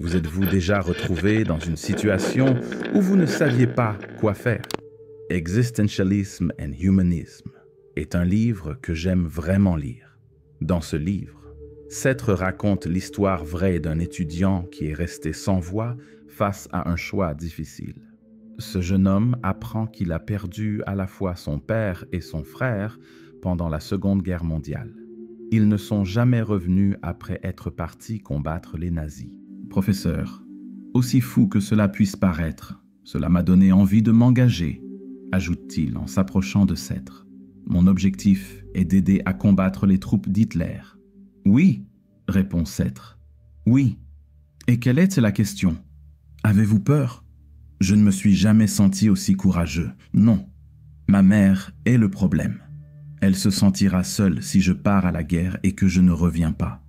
Vous êtes-vous déjà retrouvé dans une situation où vous ne saviez pas quoi faire? Existentialism and Humanism est un livre que j'aime vraiment lire. Dans ce livre, Seth raconte l'histoire vraie d'un étudiant qui est resté sans voix face à un choix difficile. Ce jeune homme apprend qu'il a perdu à la fois son père et son frère pendant la Seconde Guerre mondiale. Ils ne sont jamais revenus après être partis combattre les nazis. Professeur, aussi fou que cela puisse paraître, cela m'a donné envie de m'engager, ajoute-t-il en s'approchant de Seth. Mon objectif est d'aider à combattre les troupes d'Hitler. Oui, répond Seth. Oui. Et quelle est la question? Avez-vous peur? Je ne me suis jamais senti aussi courageux. Non. Ma mère est le problème. Elle se sentira seule si je pars à la guerre et que je ne reviens pas.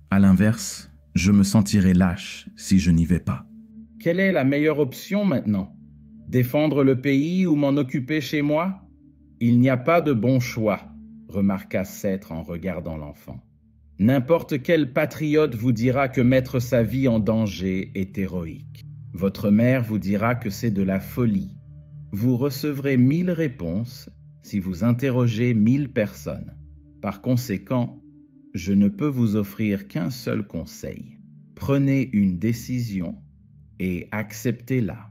À l'inverse, je me sentirai lâche si je n'y vais pas. Quelle est la meilleure option maintenant? Défendre le pays ou m'en occuper chez moi? Il n'y a pas de bon choix, remarqua Seth en regardant l'enfant. N'importe quel patriote vous dira que mettre sa vie en danger est héroïque. Votre mère vous dira que c'est de la folie. Vous recevrez 1000 réponses si vous interrogez 1000 personnes. Par conséquent, je ne peux vous offrir qu'un seul conseil. Prenez une décision et acceptez-la,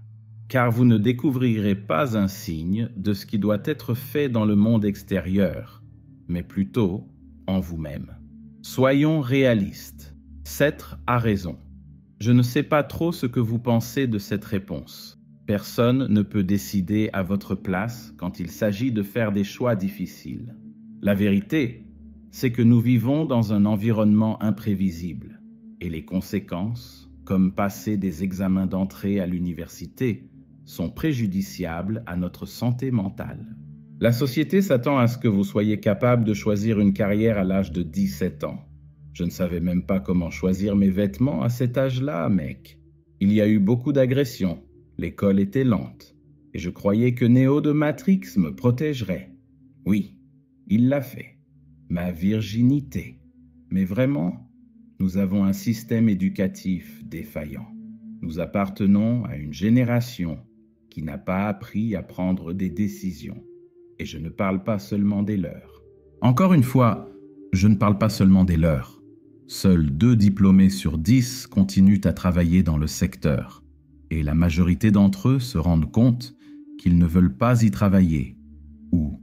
car vous ne découvrirez pas un signe de ce qui doit être fait dans le monde extérieur, mais plutôt en vous-même. Soyons réalistes. Seth a raison. Je ne sais pas trop ce que vous pensez de cette réponse. Personne ne peut décider à votre place quand il s'agit de faire des choix difficiles. La vérité, c'est que nous vivons dans un environnement imprévisible et les conséquences, comme passer des examens d'entrée à l'université, sont préjudiciables à notre santé mentale. La société s'attend à ce que vous soyez capable de choisir une carrière à l'âge de 17 ans. Je ne savais même pas comment choisir mes vêtements à cet âge-là, mec. Il y a eu beaucoup d'agressions, l'école était lente, et je croyais que Neo de Matrix me protégerait. Oui, il l'a fait. Ma virginité. Mais vraiment, nous avons un système éducatif défaillant. Nous appartenons à une génération qui n'a pas appris à prendre des décisions. Et je ne parle pas seulement des leurs. Encore une fois, je ne parle pas seulement des leurs. Seuls 2 diplômés sur 10 continuent à travailler dans le secteur. Et la majorité d'entre eux se rendent compte qu'ils ne veulent pas y travailler. Ou,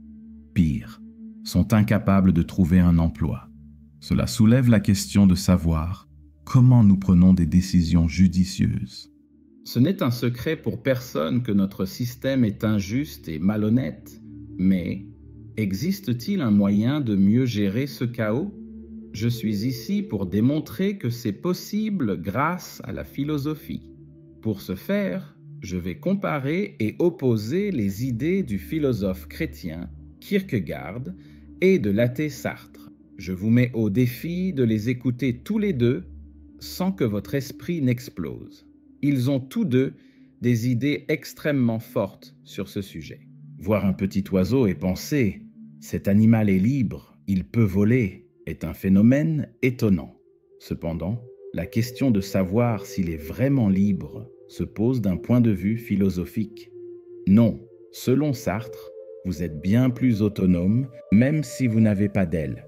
pire, sont incapables de trouver un emploi. Cela soulève la question de savoir comment nous prenons des décisions judicieuses. Ce n'est un secret pour personne que notre système est injuste et malhonnête, mais existe-t-il un moyen de mieux gérer ce chaos? Je suis ici pour démontrer que c'est possible grâce à la philosophie. Pour ce faire, je vais comparer et opposer les idées du philosophe chrétien Kierkegaard et de l'athée Sartre. Je vous mets au défi de les écouter tous les deux sans que votre esprit n'explose. Ils ont tous deux des idées extrêmement fortes sur ce sujet. Voir un petit oiseau et penser « cet animal est libre, il peut voler » est un phénomène étonnant. Cependant, la question de savoir s'il est vraiment libre se pose d'un point de vue philosophique. Non, selon Sartre, vous êtes bien plus autonome même si vous n'avez pas d'aile.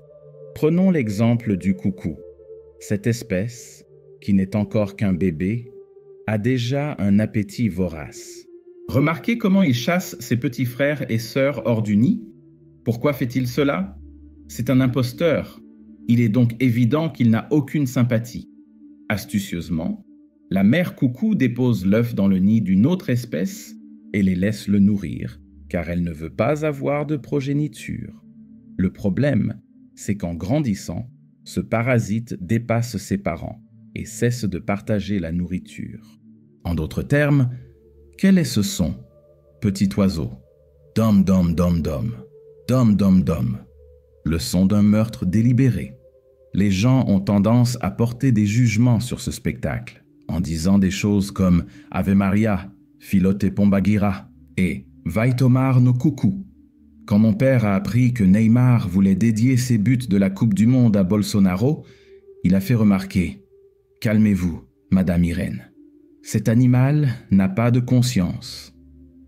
Prenons l'exemple du coucou. Cette espèce, qui n'est encore qu'un bébé, a déjà un appétit vorace. Remarquez comment il chasse ses petits frères et sœurs hors du nid. Pourquoi fait-il cela? C'est un imposteur. Il est donc évident qu'il n'a aucune sympathie. Astucieusement, la mère coucou dépose l'œuf dans le nid d'une autre espèce et les laisse le nourrir, car elle ne veut pas avoir de progéniture. Le problème, c'est qu'en grandissant, ce parasite dépasse ses parents et cesse de partager la nourriture. En d'autres termes, quel est ce son? Petit oiseau. Dom dom dom dom. Dom dom dom. Le son d'un meurtre délibéré. Les gens ont tendance à porter des jugements sur ce spectacle, en disant des choses comme Ave Maria, Filote Pombagira et Vai tomar no cucu. Quand mon père a appris que Neymar voulait dédier ses buts de la Coupe du Monde à Bolsonaro, il a fait remarquer « Calmez-vous, Madame Irène. Cet animal n'a pas de conscience.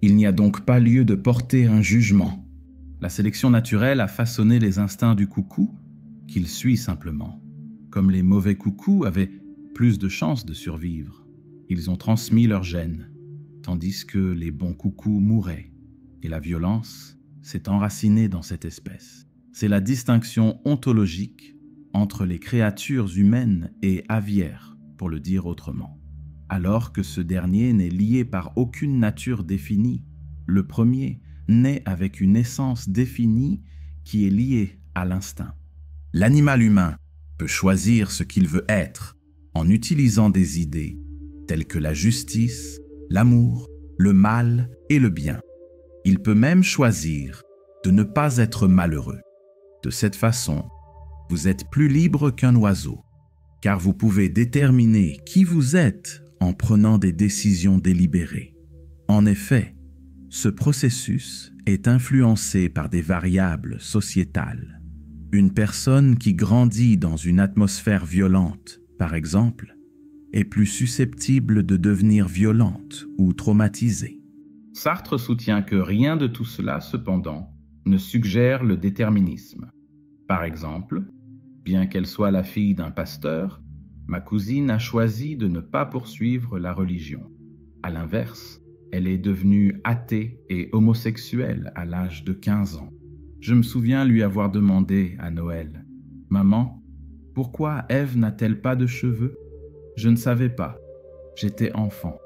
Il n'y a donc pas lieu de porter un jugement. La sélection naturelle a façonné les instincts du coucou, qu'il suit simplement. Comme les mauvais coucous avaient plus de chances de survivre, ils ont transmis leurs gènes, tandis que les bons coucous mouraient. Et la violence s'est enracinée dans cette espèce. C'est la distinction ontologique entre les créatures humaines et aviaires, pour le dire autrement. Alors que ce dernier n'est lié par aucune nature définie, le premier naît avec une essence définie qui est liée à l'instinct. L'animal humain peut choisir ce qu'il veut être en utilisant des idées telles que la justice, l'amour, le mal et le bien. Il peut même choisir de ne pas être malheureux. De cette façon, vous êtes plus libre qu'un oiseau, car vous pouvez déterminer qui vous êtes en prenant des décisions délibérées. En effet, ce processus est influencé par des variables sociétales. Une personne qui grandit dans une atmosphère violente, par exemple, est plus susceptible de devenir violente ou traumatisée. Sartre soutient que rien de tout cela, cependant, ne suggère le déterminisme. Par exemple, bien qu'elle soit la fille d'un pasteur, ma cousine a choisi de ne pas poursuivre la religion. À l'inverse, elle est devenue athée et homosexuelle à l'âge de 15 ans. Je me souviens lui avoir demandé à Noël, « Maman, pourquoi Ève n'a-t-elle pas de cheveux ?» Je ne savais pas. J'étais enfant.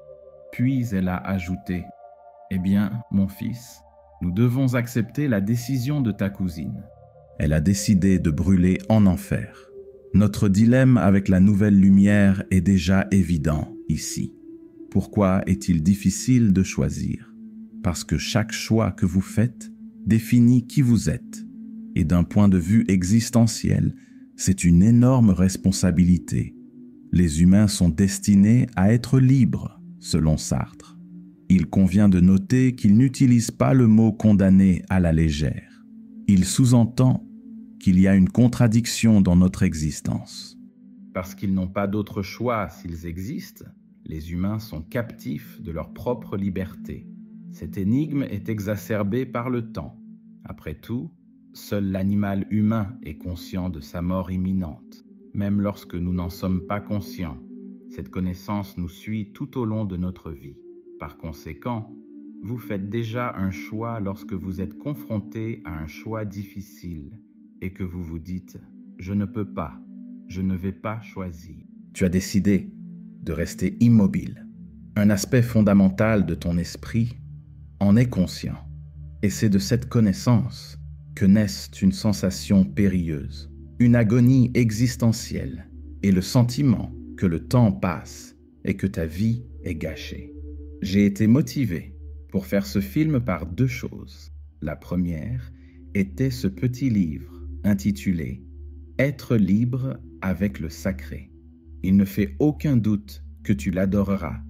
Puis elle a ajouté, « Eh bien, mon fils, nous devons accepter la décision de ta cousine. » Elle a décidé de brûler en enfer. Notre dilemme avec la nouvelle lumière est déjà évident ici. Pourquoi est-il difficile de choisir? Parce que chaque choix que vous faites définit qui vous êtes. Et d'un point de vue existentiel, c'est une énorme responsabilité. Les humains sont destinés à être libres, selon Sartre. Il convient de noter qu'il n'utilise pas le mot condamné à la légère. Il sous-entend qu'il y a une contradiction dans notre existence. Parce qu'ils n'ont pas d'autre choix s'ils existent, les humains sont captifs de leur propre liberté. Cette énigme est exacerbée par le temps. Après tout, seul l'animal humain est conscient de sa mort imminente. Même lorsque nous n'en sommes pas conscients, cette connaissance nous suit tout au long de notre vie. Par conséquent, vous faites déjà un choix lorsque vous êtes confronté à un choix difficile et que vous vous dites « je ne peux pas, je ne vais pas choisir ». Tu as décidé de rester immobile. Un aspect fondamental de ton esprit en est conscient. Et c'est de cette connaissance que naissent une sensation périlleuse, une agonie existentielle et le sentiment que le temps passe et que ta vie est gâchée. J'ai été motivé pour faire ce film par deux choses. La première était ce petit livre intitulé « Être libre avec le sacré ». Il ne fait aucun doute que tu l'adoreras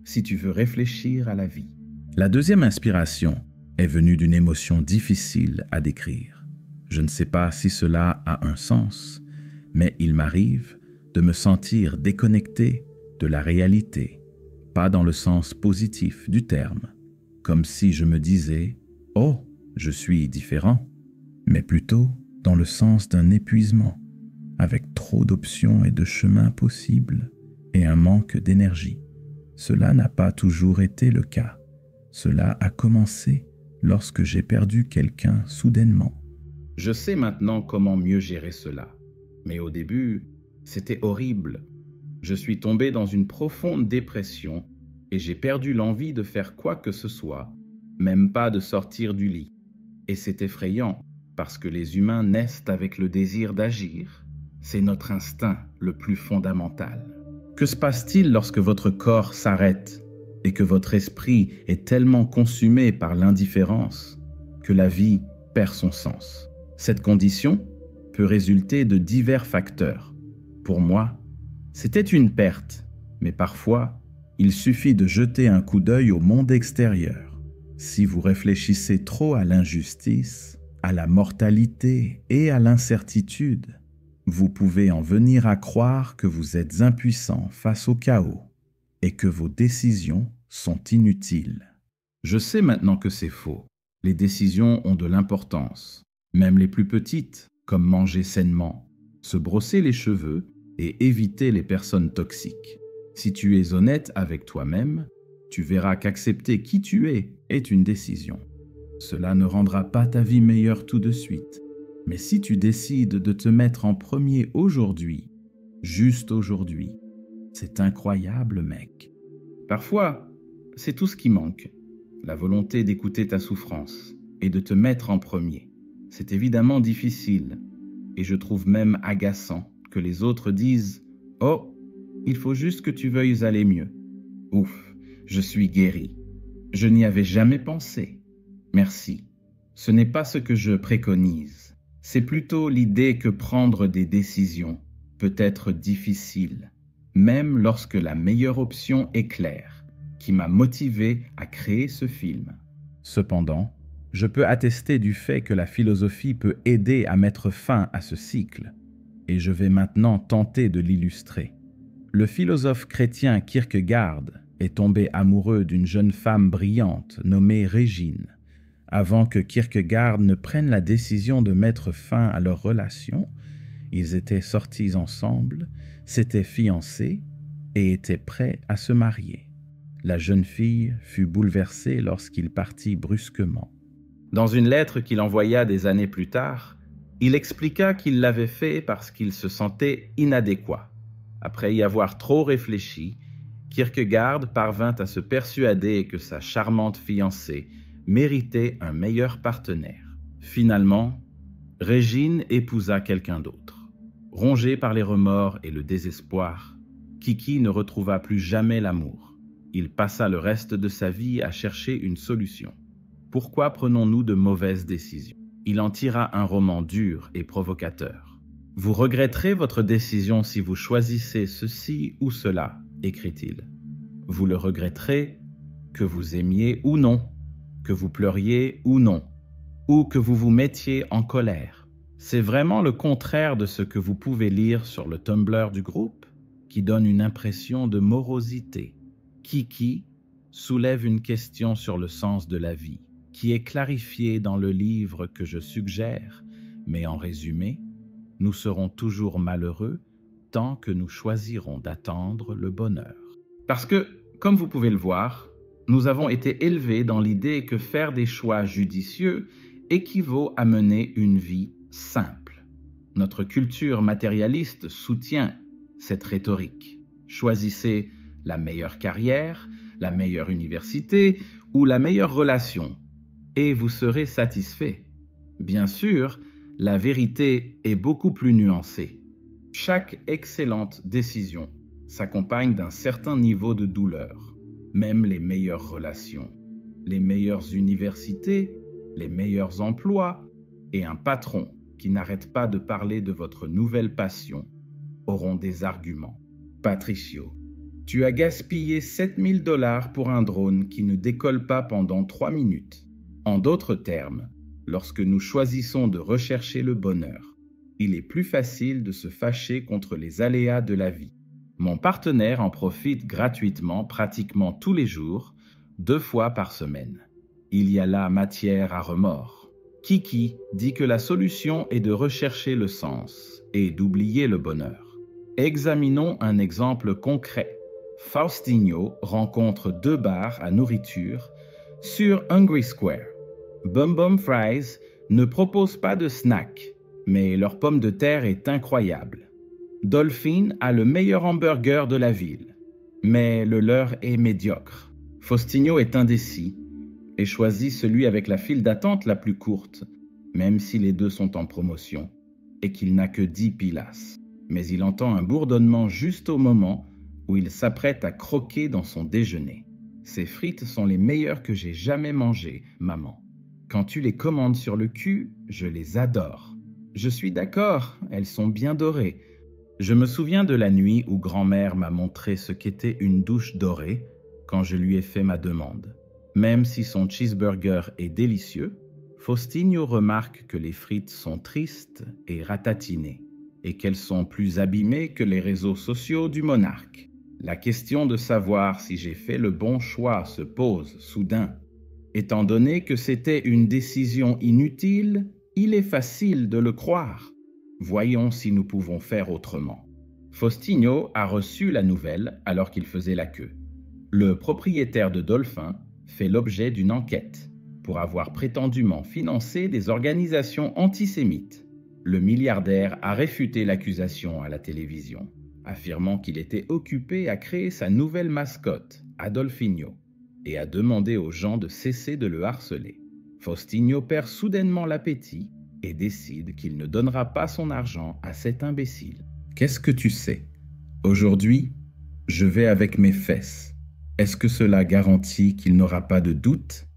si tu veux réfléchir à la vie. La deuxième inspiration est venue d'une émotion difficile à décrire. Je ne sais pas si cela a un sens, mais il m'arrive de me sentir déconnecté de la réalité, pas dans le sens positif du terme, comme si je me disais « Oh, je suis différent », mais plutôt dans le sens d'un épuisement, avec trop d'options et de chemins possibles et un manque d'énergie. Cela n'a pas toujours été le cas. Cela a commencé lorsque j'ai perdu quelqu'un soudainement. Je sais maintenant comment mieux gérer cela, mais au début, c'était horrible. Je suis tombé dans une profonde dépression et j'ai perdu l'envie de faire quoi que ce soit, même pas de sortir du lit. Et c'est effrayant, parce que les humains naissent avec le désir d'agir. C'est notre instinct le plus fondamental. Que se passe-t-il lorsque votre corps s'arrête et que votre esprit est tellement consumé par l'indifférence que la vie perd son sens? Cette condition peut résulter de divers facteurs. Pour moi, c'était une perte, mais parfois, il suffit de jeter un coup d'œil au monde extérieur. Si vous réfléchissez trop à l'injustice, à la mortalité et à l'incertitude, Vous pouvez en venir à croire que vous êtes impuissant face au chaos et que vos décisions sont inutiles. Je sais maintenant que c'est faux. Les décisions ont de l'importance, même les plus petites, comme manger sainement, se brosser les cheveux et éviter les personnes toxiques. Si tu es honnête avec toi-même, tu verras qu'accepter qui tu es est une décision. Cela ne rendra pas ta vie meilleure tout de suite, mais si tu décides de te mettre en premier aujourd'hui, juste aujourd'hui, c'est incroyable, mec. Parfois, c'est tout ce qui manque. La volonté d'écouter ta souffrance et de te mettre en premier. C'est évidemment difficile et je trouve même agaçant que les autres disent « Oh, il faut juste que tu veuilles aller mieux. Ouf, je suis guéri. Je n'y avais jamais pensé. Merci. Ce n'est pas ce que je préconise. C'est plutôt l'idée que prendre des décisions peut être difficile, même lorsque la meilleure option est claire, qui m'a motivé à créer ce film. Cependant, je peux attester du fait que la philosophie peut aider à mettre fin à ce cycle, et je vais maintenant tenter de l'illustrer. Le philosophe chrétien Kierkegaard est tombé amoureux d'une jeune femme brillante nommée Régine. Avant que Kierkegaard ne prenne la décision de mettre fin à leur relation, ils étaient sortis ensemble, s'étaient fiancés et étaient prêts à se marier. La jeune fille fut bouleversée lorsqu'il partit brusquement. Dans une lettre qu'il envoya des années plus tard, il expliqua qu'il l'avait fait parce qu'il se sentait inadéquat. Après y avoir trop réfléchi, Kierkegaard parvint à se persuader que sa charmante fiancée méritait un meilleur partenaire. Finalement, Régine épousa quelqu'un d'autre. Rongé par les remords et le désespoir, Kiki ne retrouva plus jamais l'amour. Il passa le reste de sa vie à chercher une solution. Pourquoi prenons-nous de mauvaises décisions? Il en tira un roman dur et provocateur. Vous regretterez votre décision si vous choisissez ceci ou cela, écrit-il. Vous le regretterez, que vous aimiez ou non, que vous pleuriez ou non, ou que vous vous mettiez en colère. C'est vraiment le contraire de ce que vous pouvez lire sur le Tumblr du groupe, qui donne une impression de morosité. Kiki soulève une question sur le sens de la vie, qui est clarifiée dans le livre que je suggère, mais en résumé, nous serons toujours malheureux tant que nous choisirons d'attendre le bonheur. Parce que, comme vous pouvez le voir, nous avons été élevés dans l'idée que faire des choix judicieux équivaut à mener une vie simple. Notre culture matérialiste soutient cette rhétorique. Choisissez la meilleure carrière, la meilleure université ou la meilleure relation, et vous serez satisfait. Bien sûr, la vérité est beaucoup plus nuancée. Chaque excellente décision s'accompagne d'un certain niveau de douleur. Même les meilleures relations, les meilleures universités, les meilleurs emplois et un patron qui n'arrête pas de parler de votre nouvelle passion auront des arguments. Patricio, tu as gaspillé 7000 $ pour un drone qui ne décolle pas pendant 3 minutes. En d'autres termes, lorsque nous choisissons de rechercher le bonheur, il est plus facile de se fâcher contre les aléas de la vie. Mon partenaire en profite gratuitement pratiquement tous les jours, 2 fois par semaine. Il y a là matière à remords. Kiki dit que la solution est de rechercher le sens et d'oublier le bonheur. Examinons un exemple concret. Faustino rencontre 2 bars à nourriture sur Hungry Square. Bum Bum Fries ne propose pas de snack, mais leur pomme de terre est incroyable. Dolphin a le meilleur hamburger de la ville, mais le leur est médiocre. Faustino est indécis et choisit celui avec la file d'attente la plus courte, même si les 2 sont en promotion et qu'il n'a que 10 pilastres. Mais il entend un bourdonnement juste au moment où il s'apprête à croquer dans son déjeuner. Ces frites sont les meilleures que j'ai jamais mangées, maman. Quand tu les commandes sur le cul, je les adore. Je suis d'accord, elles sont bien dorées. Je me souviens de la nuit où grand-mère m'a montré ce qu'était une douche dorée quand je lui ai fait ma demande. Même si son cheeseburger est délicieux, Faustino remarque que les frites sont tristes et ratatinées. et qu'elles sont plus abîmées que les réseaux sociaux du monarque. La question de savoir si j'ai fait le bon choix se pose soudain. Étant donné que c'était une décision inutile, il est facile de le croire. Voyons si nous pouvons faire autrement. Faustino a reçu la nouvelle alors qu'il faisait la queue. Le propriétaire de Dolphin fait l'objet d'une enquête pour avoir prétendument financé des organisations antisémites. Le milliardaire a réfuté l'accusation à la télévision, affirmant qu'il était occupé à créer sa nouvelle mascotte, Adolfinho, et a demandé aux gens de cesser de le harceler. Faustino perd soudainement l'appétit et décide qu'il ne donnera pas son argent à cet imbécile. Qu'est-ce que tu sais? Aujourd'hui, je vais avec mes fesses. Est-ce que cela garantit qu'il n'aura pas de doute?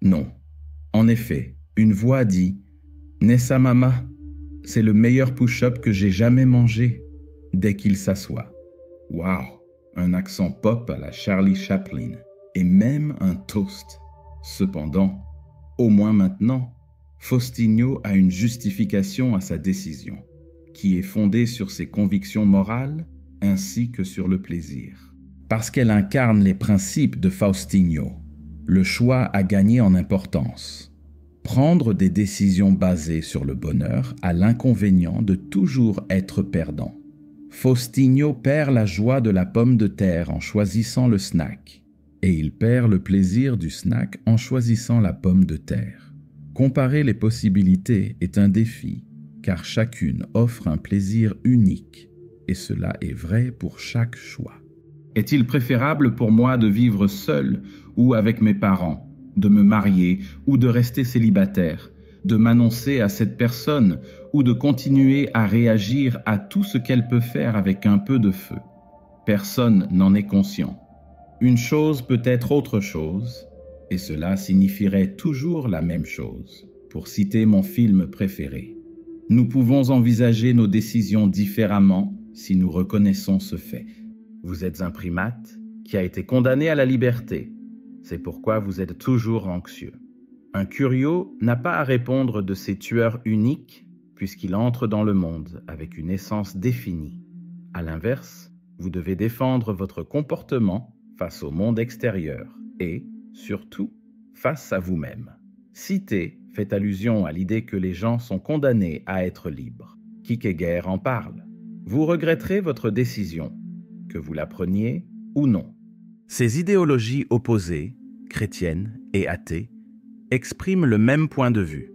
Non. En effet, une voix dit « Nessa Mama, c'est le meilleur push-up que j'ai jamais mangé » dès qu'il s'assoit. Waouh, un accent pop à la Charlie Chaplin et même un toast. Cependant, au moins maintenant, Faustino a une justification à sa décision, qui est fondée sur ses convictions morales ainsi que sur le plaisir. Parce qu'elle incarne les principes de Faustino, le choix a gagné en importance. Prendre des décisions basées sur le bonheur a l'inconvénient de toujours être perdant. Faustino perd la joie de la pomme de terre en choisissant le snack, et il perd le plaisir du snack en choisissant la pomme de terre. Comparer les possibilités est un défi, car chacune offre un plaisir unique, et cela est vrai pour chaque choix. Est-il préférable pour moi de vivre seul ou avec mes parents, de me marier ou de rester célibataire, de m'annoncer à cette personne ou de continuer à réagir à tout ce qu'elle peut faire avec un peu de feu? Personne n'en est conscient. Une chose peut être autre chose, et cela signifierait toujours la même chose. Pour citer mon film préféré, nous pouvons envisager nos décisions différemment si nous reconnaissons ce fait. Vous êtes un primate qui a été condamné à la liberté. C'est pourquoi vous êtes toujours anxieux. Un curio n'a pas à répondre de ses tueurs uniques puisqu'il entre dans le monde avec une essence définie. À l'inverse, vous devez défendre votre comportement face au monde extérieur et, surtout, face à vous-même. Citer fait allusion à l'idée que les gens sont condamnés à être libres. Kierkegaard en parle. Vous regretterez votre décision, que vous la preniez ou non. Ces idéologies opposées, chrétiennes et athées, expriment le même point de vue.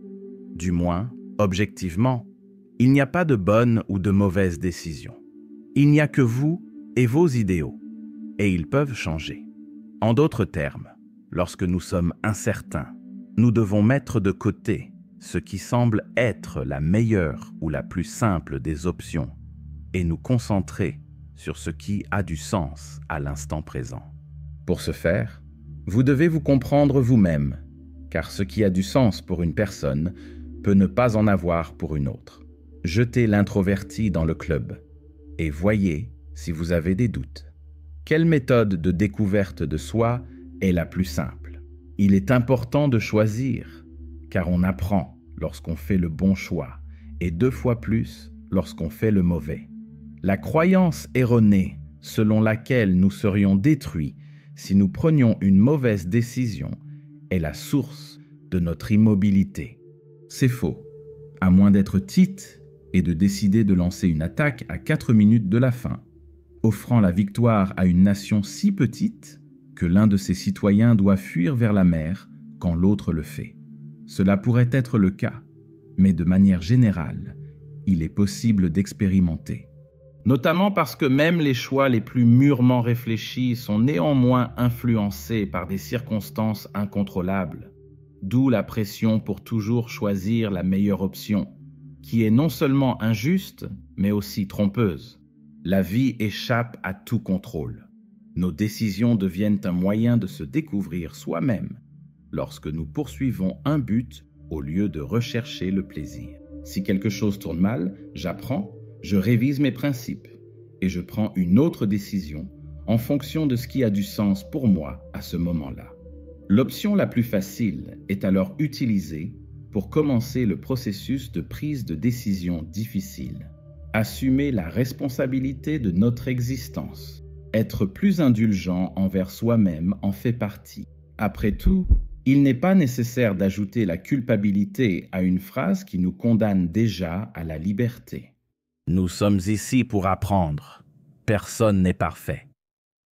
Du moins, objectivement, il n'y a pas de bonne ou de mauvaise décision. Il n'y a que vous et vos idéaux, et ils peuvent changer. En d'autres termes, lorsque nous sommes incertains, nous devons mettre de côté ce qui semble être la meilleure ou la plus simple des options et nous concentrer sur ce qui a du sens à l'instant présent. Pour ce faire, vous devez vous comprendre vous-même, car ce qui a du sens pour une personne peut ne pas en avoir pour une autre. Jetez l'introverti dans le club et voyez si vous avez des doutes. Quelle méthode de découverte de soi est la plus simple? Il est important de choisir, car on apprend lorsqu'on fait le bon choix et 2 fois plus lorsqu'on fait le mauvais. La croyance erronée selon laquelle nous serions détruits si nous prenions une mauvaise décision est la source de notre immobilité. C'est faux, à moins d'être Tite et de décider de lancer une attaque à 4 minutes de la fin, offrant la victoire à une nation si petite que l'un de ses citoyens doit fuir vers la mer quand l'autre le fait. Cela pourrait être le cas, mais de manière générale, il est possible d'expérimenter. Notamment parce que même les choix les plus mûrement réfléchis sont néanmoins influencés par des circonstances incontrôlables, d'où la pression pour toujours choisir la meilleure option, qui est non seulement injuste, mais aussi trompeuse. La vie échappe à tout contrôle. Nos décisions deviennent un moyen de se découvrir soi-même lorsque nous poursuivons un but au lieu de rechercher le plaisir. Si quelque chose tourne mal, j'apprends, je révise mes principes et je prends une autre décision en fonction de ce qui a du sens pour moi à ce moment-là. L'option la plus facile est alors utilisée pour commencer le processus de prise de décision difficile. Assumer la responsabilité de notre existence. Être plus indulgent envers soi-même en fait partie. Après tout, il n'est pas nécessaire d'ajouter la culpabilité à une phrase qui nous condamne déjà à la liberté. Nous sommes ici pour apprendre. Personne n'est parfait.